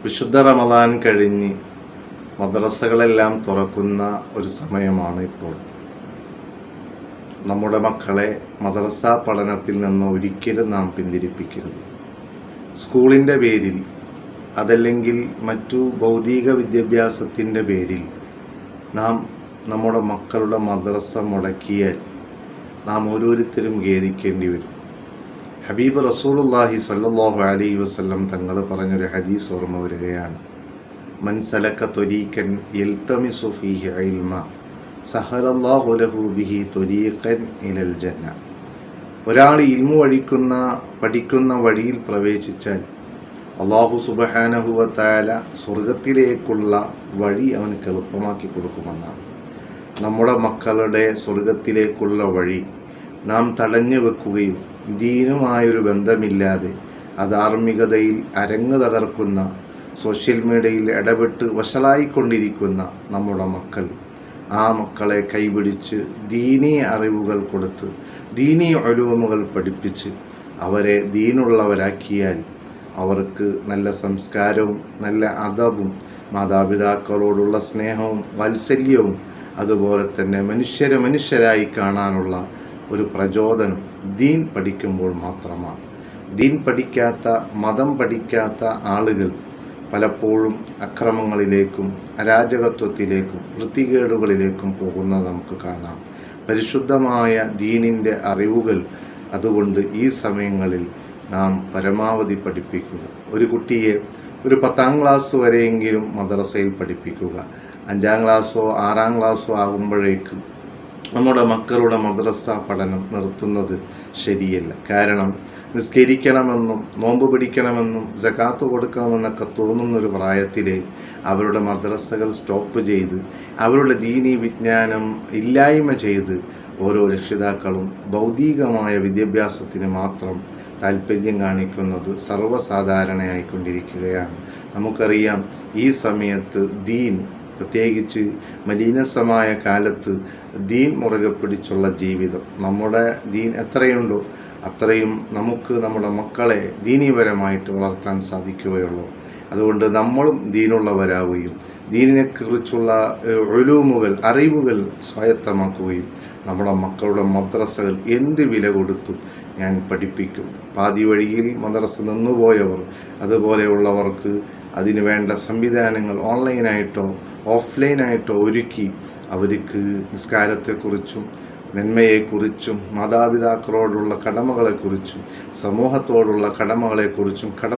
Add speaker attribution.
Speaker 1: വിശുദ്ധ റമദാൻ കഴിഞ്ഞ് മദ്രസകളെല്ലാം തുറക്കുന്ന ഒരു സമയമാണ് ഇപ്പോൾ. നമ്മുടെ മക്കളെ മദ്രസ പഠനത്തിൽ നിന്ന് ഒരിക്കലും നാം പിന്തിരിപ്പിക്കരുത്. സ്കൂളിൻ്റെ പേരിൽ അതല്ലെങ്കിൽ മറ്റു ഭൗതിക വിദ്യാഭ്യാസത്തിൻ്റെ പേരിൽ നാം നമ്മുടെ മക്കളുടെ മദ്രസ മുടക്കിയാൽ നാം ഓരോരുത്തരും ഖേദിക്കേണ്ടി വരും. ഹബീബ് റസൂലുള്ളാഹി സ്വല്ലല്ലാഹു അലൈഹി വസല്ലം തങ്ങൾ പറഞ്ഞൊരു ഹദീസ് ഓർമ്മ വരികയാണ്. മൻ സലക ത്വരീഖൻ യൽതമിസു ഫീഹി ഇൽമ സഹറല്ലാഹു ലഹു ബിഹി ത്വരീഖൻ ഇലൽ ജന്ന. ഒരാൾ ഇൽമു പഠിക്കുന്ന വഴിയിൽ പ്രവേശിച്ചാൽ അല്ലാഹു സുബ്ഹാനഹു വ തആല സ്വർഗത്തിലേക്കുള്ള വഴി അവനക്ക് എളുപ്പമാക്കി കൊടുക്കുമെന്നാണ്. നമ്മുടെ മക്കളുടെ സ്വർഗത്തിലേക്കുള്ള വഴി നാം തടഞ്ഞു വെക്കുകയും ദീനുമായൊരു ബന്ധമില്ലാതെ അധാർമികതയിൽ അരങ്ങ് തകർക്കുന്ന സോഷ്യൽ മീഡിയയിൽ ഇടപെട്ട് വഷളായിക്കൊണ്ടിരിക്കുന്ന നമ്മുടെ മക്കൾ, ആ മക്കളെ കൈപിടിച്ച് ദീനീ അറിവുകൾ കൊടുത്ത് ദീനീ ഉലൂമുകൾ പഠിപ്പിച്ച് അവരെ ദീനുള്ളവരാക്കിയാൽ അവർക്ക് നല്ല സംസ്കാരവും നല്ല അദബും മാതാപിതാക്കളോടുള്ള സ്നേഹവും വാത്സല്യവും അതുപോലെ തന്നെ മനുഷ്യരായി കാണാനുള്ള ഒരു പ്രചോദനം ദീൻ പഠിക്കുമ്പോൾ മാത്രമാണ്. ദീൻ പഠിക്കാത്ത, മതം പഠിക്കാത്ത ആളുകൾ പലപ്പോഴും അക്രമങ്ങളിലേക്കും അരാജകത്വത്തിലേക്കും വൃത്തികേടുകളിലേക്കും പോകുന്നത് നമുക്ക് കാണാം. പരിശുദ്ധമായ ദീനിൻ്റെ അറിവുകൾ അതുകൊണ്ട് ഈ സമയങ്ങളിൽ നാം പരമാവധി പഠിപ്പിക്കുക. ഒരു കുട്ടിയെ ഒരു 10ാം ക്ലാസ് വരെയെങ്കിലും മദ്രസയിൽ പഠിപ്പിക്കുക. 5ാം ക്ലാസ്സോ 6ാം ക്ലാസ്സോ ആകുമ്പോഴേക്കും നമ്മുടെ മക്കളുടെ മദ്രസ പഠനം നിർത്തുന്നത് ശരിയല്ല. കാരണം നിസ്കരിക്കണമെന്നും നോമ്പ് പിടിക്കണമെന്നും സകാത്ത് കൊടുക്കണമെന്നൊക്കെ തോന്നുന്നൊരു പ്രായത്തിൽ അവരുടെ മദ്രസകൾ സ്റ്റോപ്പ് ചെയ്ത് അവരുടെ ദീനീ വിജ്ഞാനം ഇല്ലായ്മ ചെയ്ത് ഓരോ രക്ഷിതാക്കളും ഭൗതികമായ വിദ്യാഭ്യാസത്തിന് മാത്രം താല്പര്യം കാണിക്കുന്നത് സർവ്വസാധാരണയായിക്കൊണ്ടിരിക്കുകയാണ്. നമുക്കറിയാം, ഈ സമയത്ത് ദീൻ, പ്രത്യേകിച്ച് മലീനസമായ കാലത്ത് ദീൻ മുറുകെ പിടിച്ചുള്ള ജീവിതം, നമ്മുടെ ദീൻ എത്രയുണ്ടോ അത്രയും നമുക്ക് നമ്മുടെ മക്കളെ ദീനീപരമായിട്ട് വളർത്താൻ സാധിക്കുകയുള്ളൂ. അതുകൊണ്ട് നമ്മളും ദീനുള്ളവരാവുകയും ദീനിനെക്കുറിച്ചുള്ള ഉലൂമുകൾ, അറിവുകൾ സ്വായത്തമാക്കുകയും നമ്മുടെ മക്കളുടെ മദ്രസകൾ എന്ത് വില കൊടുത്തും ഞാൻ പഠിപ്പിക്കും. പാതി വഴിയിൽ മദ്രസ നിന്നുപോയവർ, അതുപോലെയുള്ളവർക്ക് അതിന് വേണ്ട സംവിധാനങ്ങൾ ഓൺലൈനായിട്ടോ ഓഫ്ലൈനായിട്ടോ ഒരുക്കി അവർക്ക് നിസ്കാരത്തെക്കുറിച്ചും നന്മയെക്കുറിച്ചും മാതാപിതാക്കളോടുള്ള കടമകളെക്കുറിച്ചും സമൂഹത്തോടുള്ള കടമകളെക്കുറിച്ചും